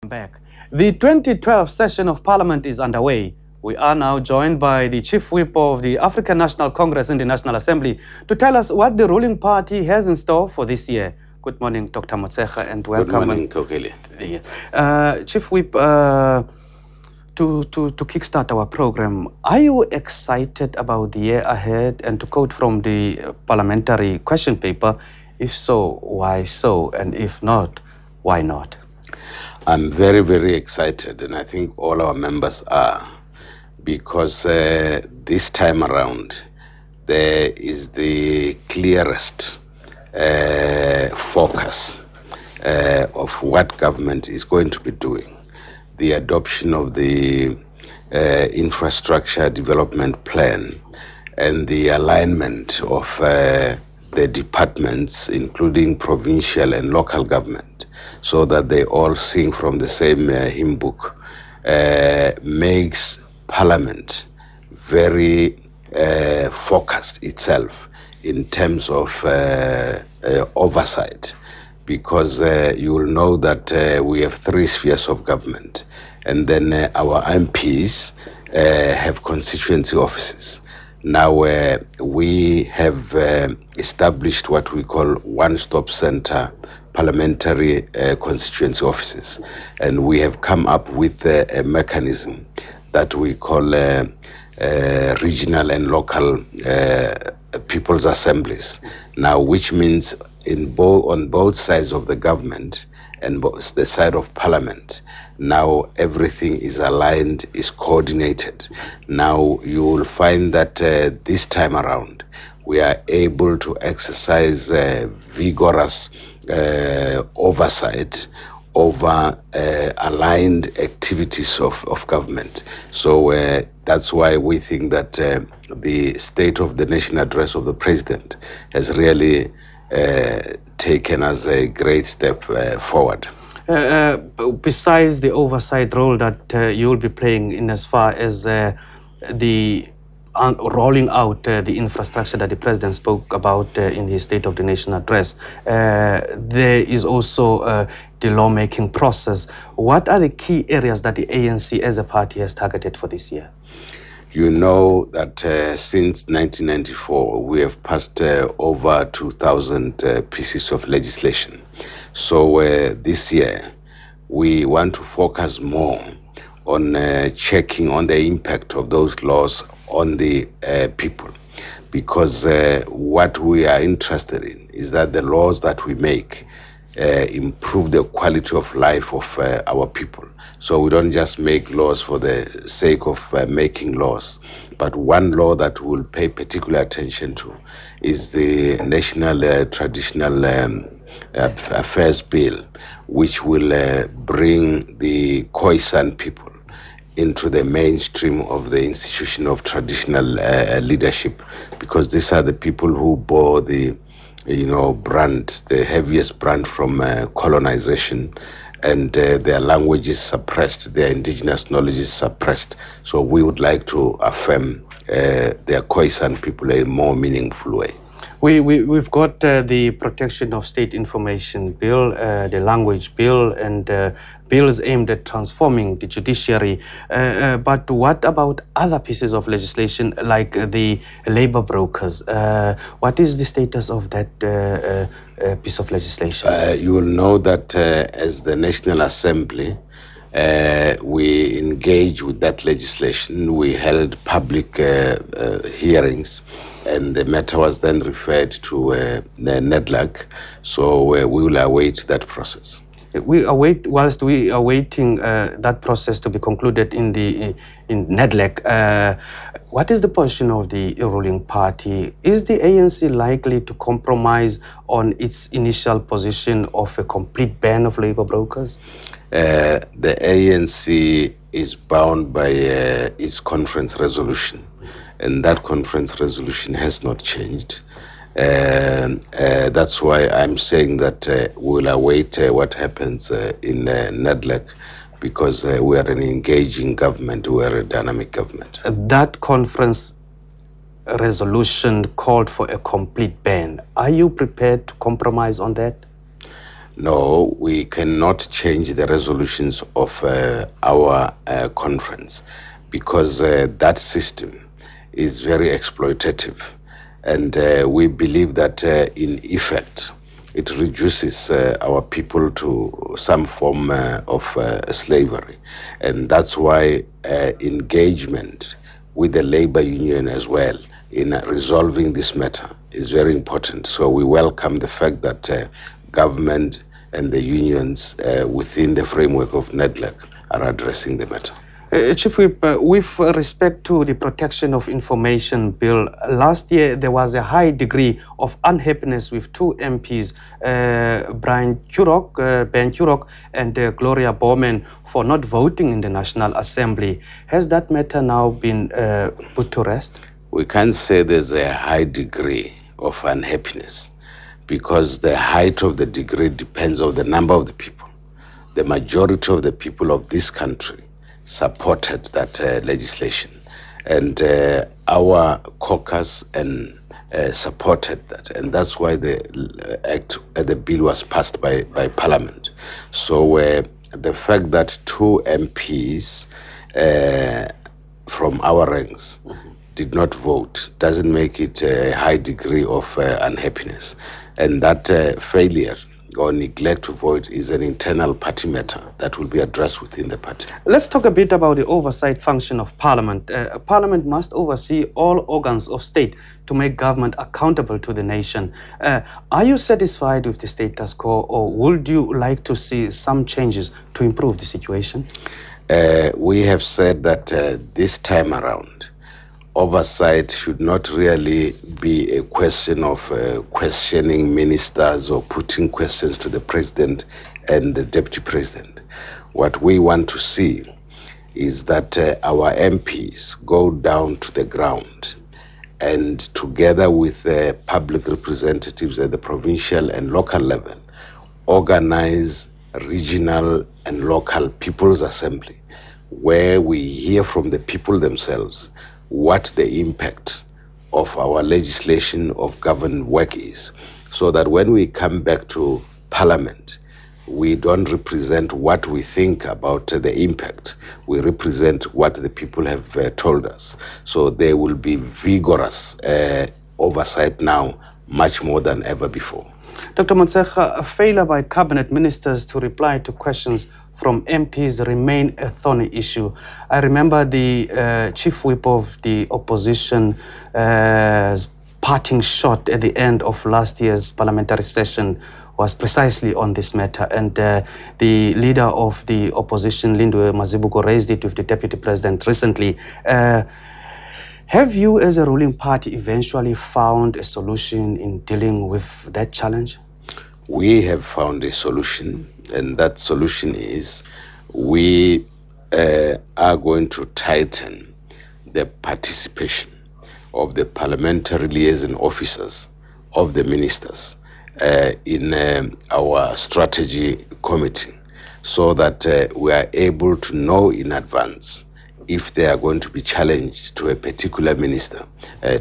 Back. The 2012 session of Parliament is underway. We are now joined by the Chief Whip of the African National Congress in the National Assembly to tell us what the ruling party has in store for this year. Good morning, Dr. Motshekga, and welcome. Good morning, Kokeli. Chief Whip, to kickstart our program, are you excited about the year ahead? And to quote from the parliamentary question paper, if so, why so? And if not, why not? I'm very, very excited, and I think all our members are, because this time around, there is the clearest focus of what government is going to be doing. The adoption of the infrastructure development plan and the alignment of the departments, including provincial and local government, so that they all sing from the same hymn book, makes Parliament very focused itself in terms of oversight, because you will know that we have three spheres of government, and then our MPs have constituency offices. Now we have established what we call one-stop center parliamentary constituency offices, and we have come up with a mechanism that we call regional and local people's assemblies. Now, which means on both sides of the government and the side of parliament, now everything is aligned, is coordinated. Now you will find that this time around we are able to exercise vigorous oversight over aligned activities of government. So that's why we think that the State of the Nation address of the President has really taken us a great step forward. Besides the oversight role that you will be playing in as far as the rolling out the infrastructure that the President spoke about in his State of the Nation address, there is also the lawmaking process. What are the key areas that the ANC as a party has targeted for this year? You know that since 1994, we have passed over 2,000 pieces of legislation. So this year, we want to focus more on checking on the impact of those laws on the people, because what we are interested in is that the laws that we make improve the quality of life of our people. So we don't just make laws for the sake of making laws, but one law that we'll pay particular attention to is the National Traditional Affairs Bill, which will bring the Khoisan people into the mainstream of the institution of traditional leadership, because these are the people who bore the brand, the heaviest brand from colonization, and their language is suppressed, their indigenous knowledge is suppressed. So we would like to affirm their Khoisan people in a more meaningful way. We've got the Protection of State Information Bill, the Language Bill, and bills aimed at transforming the judiciary. But what about other pieces of legislation like the labor brokers? What is the status of that piece of legislation? You will know that as the National Assembly, we engaged with that legislation. We held public hearings, and the matter was then referred to the NEDLAC. So we will await that process. Whilst we are waiting that process to be concluded in NEDLAC, what is the position of the ruling party? Is the ANC likely to compromise on its initial position of a complete ban of labor brokers? The ANC is bound by its conference resolution, and that conference resolution has not changed. That's why I'm saying that we'll await what happens in NEDLAC, because we are an engaging government, we are a dynamic government. That conference resolution called for a complete ban. Are you prepared to compromise on that? No, we cannot change the resolutions of our conference because that system is very exploitative. And we believe that in effect, it reduces our people to some form of slavery. And that's why engagement with the labor union as well in resolving this matter is very important. So we welcome the fact that government and the unions within the framework of NEDLAC are addressing the matter. Chief Whip, with respect to the Protection of Information Bill, last year there was a high degree of unhappiness with two MPs, Ben Kurok and Gloria Bowman, for not voting in the National Assembly. Has that matter now been put to rest? We can't say there's a high degree of unhappiness because the height of the degree depends on the number of the people. The majority of the people of this country supported that legislation, and our caucus and supported that, and that's why the bill was passed by Parliament. So the fact that two MPs from our ranks did not vote doesn't make it a high degree of unhappiness, and that failure or neglect to vote is an internal party matter that will be addressed within the party. Let's talk a bit about the oversight function of Parliament. Parliament must oversee all organs of state to make government accountable to the nation. Are you satisfied with the status quo, or would you like to see some changes to improve the situation? We have said that this time around, oversight should not really be a question of questioning ministers or putting questions to the president and the deputy president. What we want to see is that our MPs go down to the ground and together with public representatives at the provincial and local level, organize regional and local people's assembly where we hear from the people themselves what the impact of our legislation of government work is, so that when we come back to Parliament, we don't represent what we think about the impact. We represent what the people have told us. So there will be vigorous oversight now, much more than ever before. Dr. Motshekga, a failure by cabinet ministers to reply to questions from MPs remain a thorny issue. I remember the chief whip of the opposition parting shot at the end of last year's parliamentary session was precisely on this matter, and the leader of the opposition, Lindwe Mazibuko, raised it with the deputy president recently. Have you, as a ruling party, eventually found a solution in dealing with that challenge? We have found a solution, and that solution is we are going to tighten the participation of the parliamentary liaison officers of the ministers in our strategy committee, so that we are able to know in advance if they are going to be challenged to a particular minister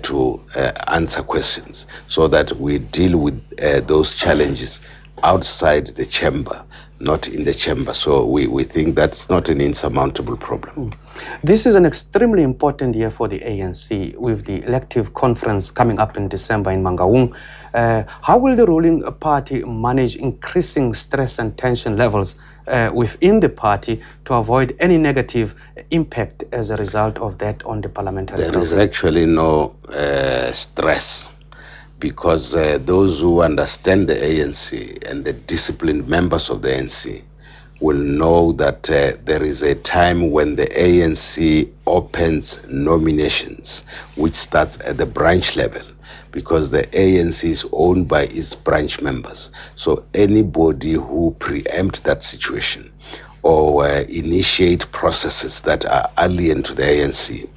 to answer questions, so that we deal with those challenges outside the chamber, not in the chamber. So we think that's not an insurmountable problem. This is an extremely important year for the ANC, with the elective conference coming up in December in Mangaung. How will the ruling party manage increasing stress and tension levels within the party to avoid any negative impact as a result of that on the parliamentary process? There is actually no stress, because those who understand the ANC and the disciplined members of the ANC will know that there is a time when the ANC opens nominations, which starts at the branch level, because the ANC is owned by its branch members. So anybody who preempt that situation or initiate processes that are alien to the ANC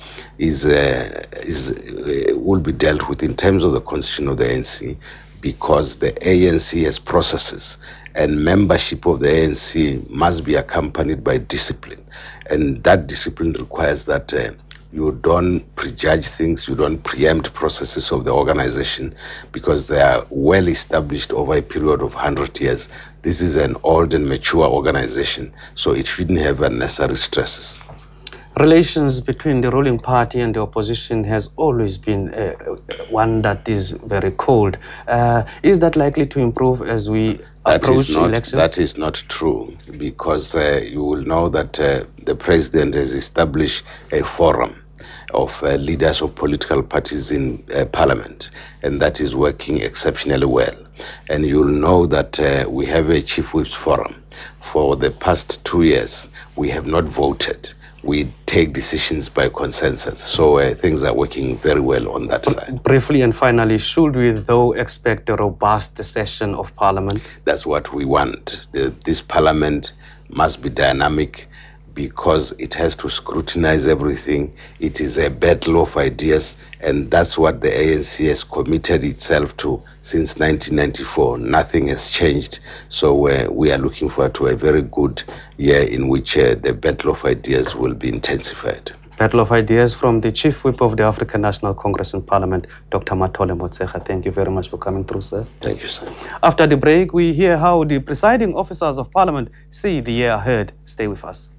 will be dealt with in terms of the constitution of the ANC, because the ANC has processes, and membership of the ANC must be accompanied by discipline, and that discipline requires that You don't prejudge things, you don't preempt processes of the organization because they are well established over a period of 100 years. This is an old and mature organization, so it shouldn't have unnecessary stresses. Relations between the ruling party and the opposition has always been one that is very cold. Is that likely to improve as we approach elections? That is not true, because you will know that the president has established a forum of leaders of political parties in parliament, and that is working exceptionally well. And you'll know that we have a chief whips forum. For the past 2 years, we have not voted. We take decisions by consensus. So things are working very well on that side. Briefly and finally, should we though expect a robust session of parliament? That's what we want. This parliament must be dynamic because it has to scrutinize everything. It is a battle of ideas, and that's what the ANC has committed itself to since 1994. Nothing has changed. So we are looking forward to a very good year in which the battle of ideas will be intensified. Battle of ideas from the Chief Whip of the African National Congress in Parliament, Dr. Mathole Motshekga. Thank you very much for coming through, sir. Thank you, sir. After the break, we hear how the presiding officers of Parliament see the year ahead. Stay with us.